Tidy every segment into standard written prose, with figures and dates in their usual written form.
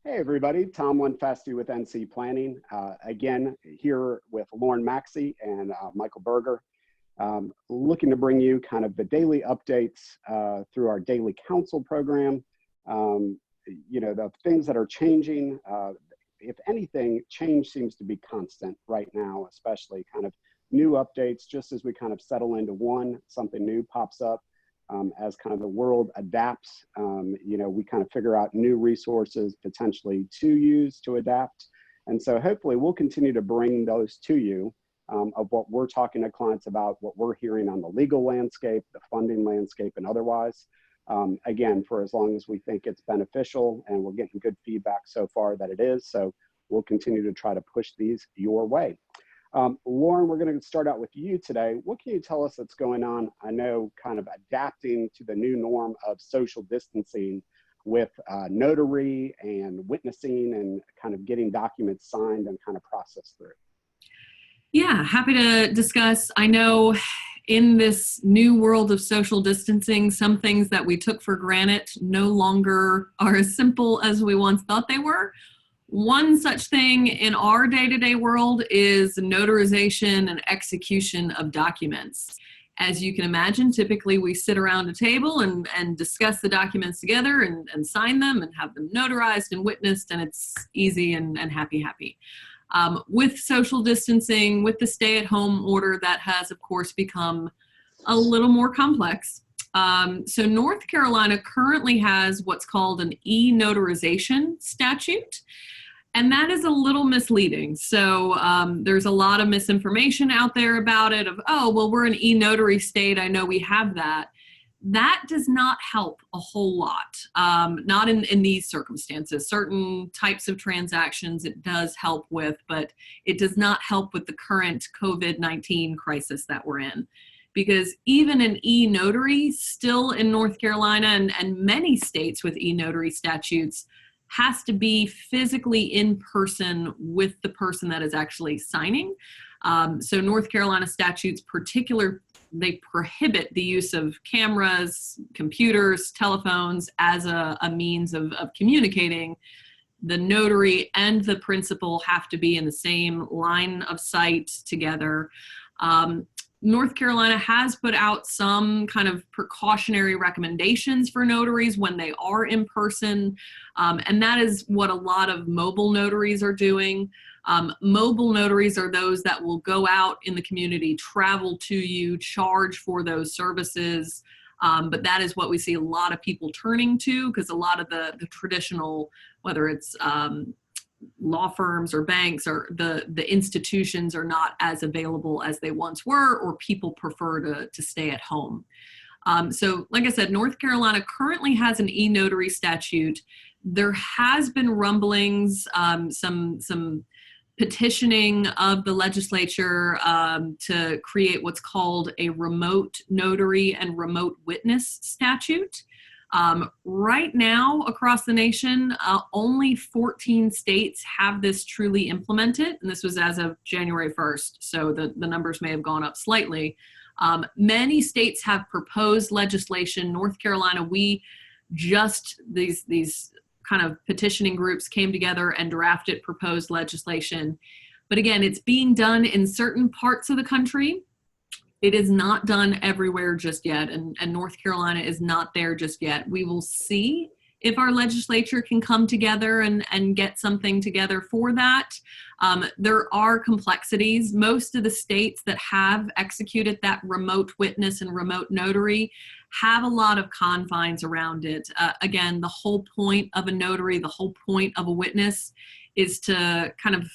Hey everybody, Tom Lenfesti with NC Planning. Again, here with Lauren Maxey and Michael Berger, looking to bring you kind of the daily updates through our Daily Counsel program. The things that are changing, if anything, change seems to be constant right now, especially kind of new updates, just as we kind of settle into one, something new pops up. As kind of the world adapts, we kind of figure out new resources potentially to use to adapt. And so hopefully we'll continue to bring those to you of what we're talking to clients about, what we're hearing on the legal landscape, the funding landscape, and otherwise. Again, for as long as we think it's beneficial, and we're getting good feedback so far that it is. So we'll continue to try to push these your way. Lauren, we're going to start out with you today. What can you tell us that's going on? I know kind of adapting to the new norm of social distancing with notary and witnessing and kind of getting documents signed and kind of processed through. Yeah, happy to discuss. I know in this new world of social distancing, some things that we took for granted no longer are as simple as we once thought they were. One such thing in our day-to-day world is notarization and execution of documents. As you can imagine, typically we sit around a table and discuss the documents together and sign them and have them notarized and witnessed, and it's easy and happy. With social distancing, with the stay-at-home order, that has, of course, become a little more complex. So North Carolina currently has what's called an e-notarization statute, and that is a little misleading. So there's a lot of misinformation out there about it of, oh, well, we're an e-notary state. I know we have that. That does not help a whole lot, not in these circumstances. Certain types of transactions it does help with, but it does not help with the current COVID-19 crisis that we're in. Because even an e-notary still in North Carolina and many states with e-notary statutes has to be physically in person with the person that is actually signing. So North Carolina statutes they prohibit the use of cameras, computers, telephones as a means of communicating. The notary and the principal have to be in the same line of sight together. North Carolina has put out some kind of precautionary recommendations for notaries when they are in person, and that is what a lot of mobile notaries are doing. Mobile notaries are those that will go out in the community, travel to you, charge for those services, but that is what we see a lot of people turning to, because a lot of the traditional, whether it's law firms or banks or the institutions are not as available as they once were, or people prefer to stay at home. So like I said, North Carolina currently has an e-notary statute. There has been rumblings, some petitioning of the legislature to create what's called a remote notary and remote witness statute. Right now, across the nation, only 14 states have this truly implemented, and this was as of January 1st, so the numbers may have gone up slightly. Many states have proposed legislation. North Carolina, these kind of petitioning groups came together and drafted proposed legislation. But again, it's being done in certain parts of the country. It is not done everywhere just yet, and North Carolina is not there just yet. We will see if our legislature can come together and get something together for that. There are complexities. Most of the states that have executed that remote witness and remote notary have a lot of confines around it. Again, the whole point of a notary, the whole point of a witness is to kind of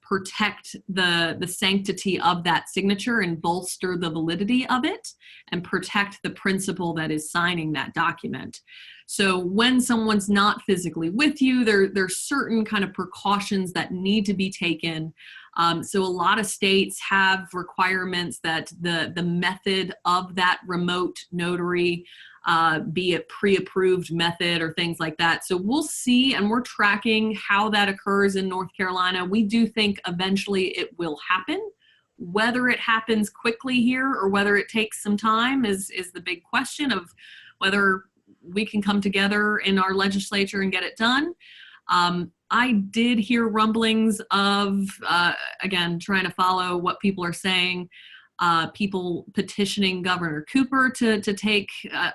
protect the sanctity of that signature and bolster the validity of it and protect the principal that is signing that document. So when someone's not physically with you, there's certain kind of precautions that need to be taken. So a lot of states have requirements that the method of that remote notary be a pre-approved method or things like that. So we'll see, and we're tracking how that occurs in North Carolina. We do think eventually it will happen. Whether it happens quickly here or whether it takes some time is the big question of whether we can come together in our legislature and get it done. I did hear rumblings of, again, trying to follow what people are saying, people petitioning Governor Cooper to take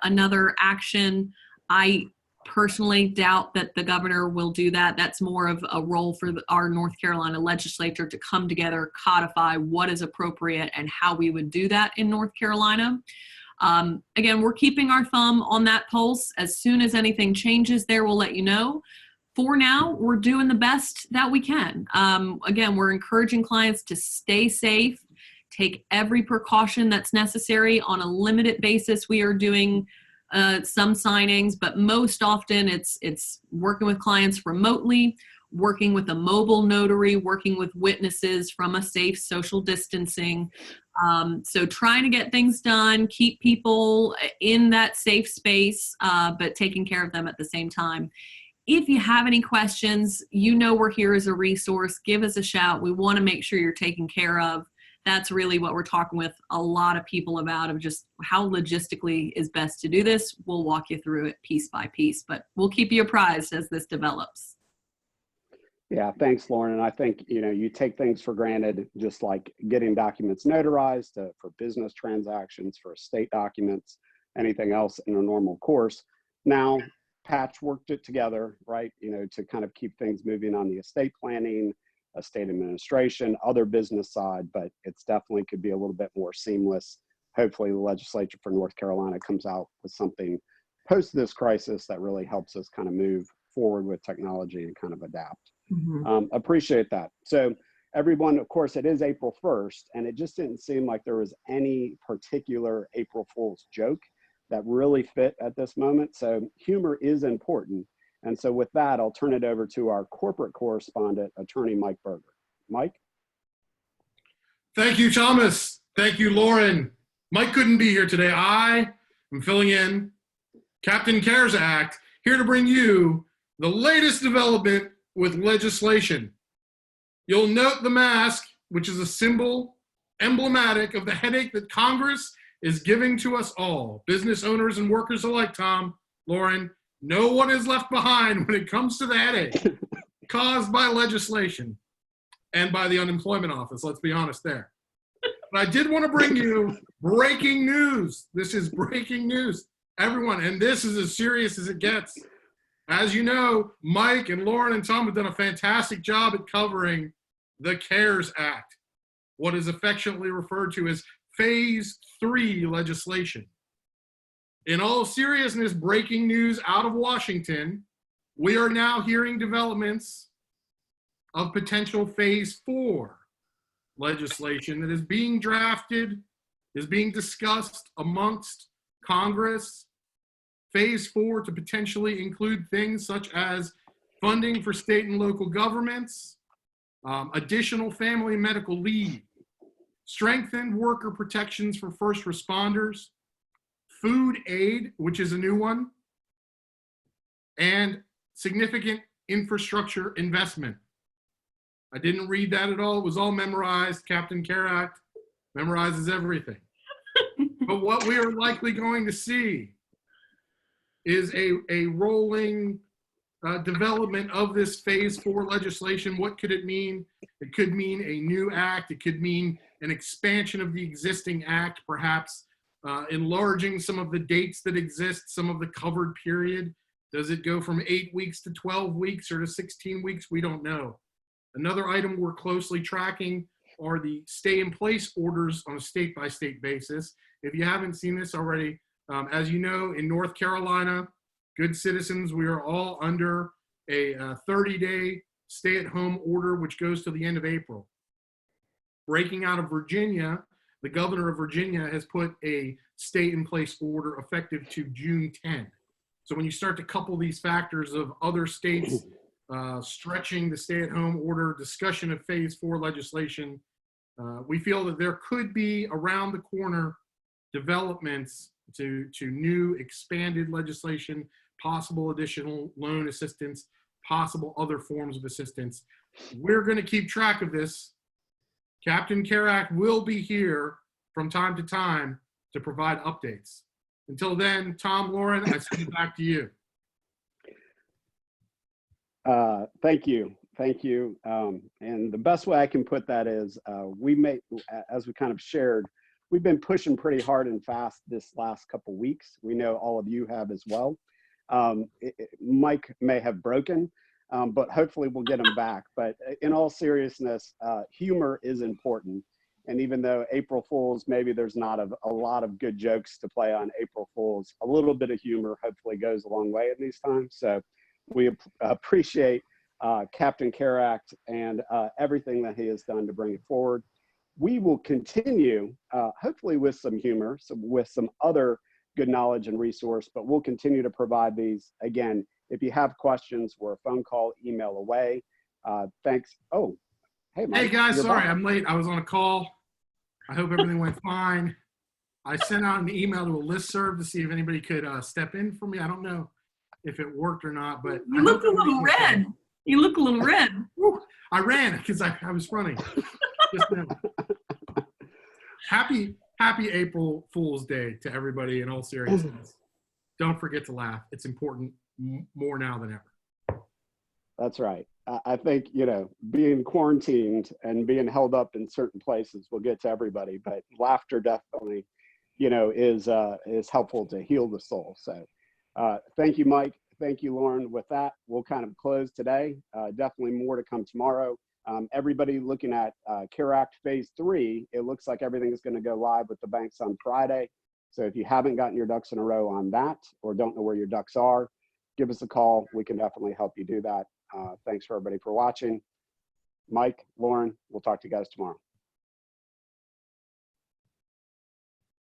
another action. I personally doubt that the governor will do that. That's more of a role for our North Carolina legislature to come together, codify what is appropriate and how we would do that in North Carolina. Again, we're keeping our thumb on that pulse. As soon as anything changes there, we'll let you know. For now, we're doing the best that we can. Again, we're encouraging clients to stay safe, take every precaution that's necessary. On a limited basis, we are doing some signings, but most often it's working with clients remotely, working with a mobile notary, working with witnesses from a safe social distancing. So trying to get things done, keep people in that safe space, but taking care of them at the same time. If you have any questions, you know we're here as a resource. Give us a shout. We want to make sure you're taken care of. That's really what we're talking with a lot of people about, of just how logistically is best to do this. We'll walk you through it piece by piece, but we'll keep you apprised as this develops. Yeah, thanks, Lauren. And I think, you take things for granted, just like getting documents notarized for business transactions, for estate documents, anything else in a normal course. Now, patchworked it together, right? To kind of keep things moving on the estate planning, estate administration, other business side, but it's definitely could be a little bit more seamless. Hopefully the legislature for North Carolina comes out with something post this crisis that really helps us kind of move forward with technology and kind of adapt. Appreciate that. So everyone, of course, it is April 1st, and it just didn't seem like there was any particular April Fool's joke that really fit at this moment. So humor is important. And so with that, I'll turn it over to our corporate correspondent, attorney Mike Berger. Mike? Thank you, Thomas. Thank you, Lauren. Mike couldn't be here today. I am filling in. Captain CARES Act, here to bring you the latest development with legislation. You'll note the mask, which is a symbol emblematic of the headache that Congress is giving to us all, business owners and workers alike. Tom, Lauren, no one is left behind when it comes to the headache caused by legislation and by the unemployment office. Let's be honest there. But I did want to bring you breaking news. This is breaking news, everyone, and this is as serious as it gets. As you know, Mike and Lauren and Tom have done a fantastic job at covering the CARES Act, what is affectionately referred to as Phase 3 legislation. In all seriousness, breaking news out of Washington, we are now hearing developments of potential Phase 4 legislation that is being drafted, is being discussed amongst Congress. Phase 4 to potentially include things such as funding for state and local governments, additional family and medical leave, strengthened worker protections for first responders, food aid, which is a new one, and significant infrastructure investment. I didn't read that at all. It was all memorized. Captain CARES Act memorizes everything. But what we are likely going to see is a rolling development of this Phase 4 legislation. What could it mean? It could mean a new act. It could mean an expansion of the existing act, perhaps enlarging some of the dates that exist, some of the covered period. Does it go from 8 weeks to 12 weeks or to 16 weeks? We don't know. Another item we're closely tracking are the stay-in-place orders on a state-by-state basis. If you haven't seen this already, as you know, in North Carolina, good citizens, we are all under a 30-day stay-at-home order, which goes to the end of April. Breaking out of Virginia, the governor of Virginia has put a stay-in-place order effective to June 10. So when you start to couple these factors of other states stretching the stay-at-home order, discussion of Phase 4 legislation, we feel that there could be around the corner developments to new expanded legislation, possible additional loan assistance, possible other forms of assistance. We're going to keep track of this. Captain CARES Act will be here from time to time to provide updates. Until then, Tom, Lauren, I send it back to you. Thank you. Thank you. And the best way I can put that is as we kind of shared, we've been pushing pretty hard and fast this last couple weeks. We know all of you have as well. Mike may have broken, but hopefully we'll get him back. But in all seriousness, humor is important. And even though April Fools, maybe there's not a lot of good jokes to play on April Fools, a little bit of humor hopefully goes a long way in these times. So we appreciate Captain Caract and everything that he has done to bring it forward. We will continue, hopefully with some humor, with some other good knowledge and resource, but we'll continue to provide these. Again, if you have questions, we're a phone call, email away. Thanks. Oh, hey, Mike. Hey guys, sorry, back. I'm late. I was on a call. I hope everything went fine. I sent out an email to a listserv to see if anybody could step in for me. I don't know if it worked or not, but You look a little red. You look a little red. I ran because I was running just now. Happy April Fool's Day to everybody in all seriousness. Don't forget to laugh. It's important more now than ever. That's right. I think, being quarantined and being held up in certain places will get to everybody, but laughter definitely, is helpful to heal the soul. So thank you, Mike. Thank you, Lauren. With that, we'll kind of close today. Definitely more to come tomorrow. Everybody looking at Caract Phase 3, it looks like everything is going to go live with the banks on Friday. So if you haven't gotten your ducks in a row on that or don't know where your ducks are, give us a call. We can definitely help you do that. Thanks for everybody for watching. Mike, Lauren, we'll talk to you guys tomorrow.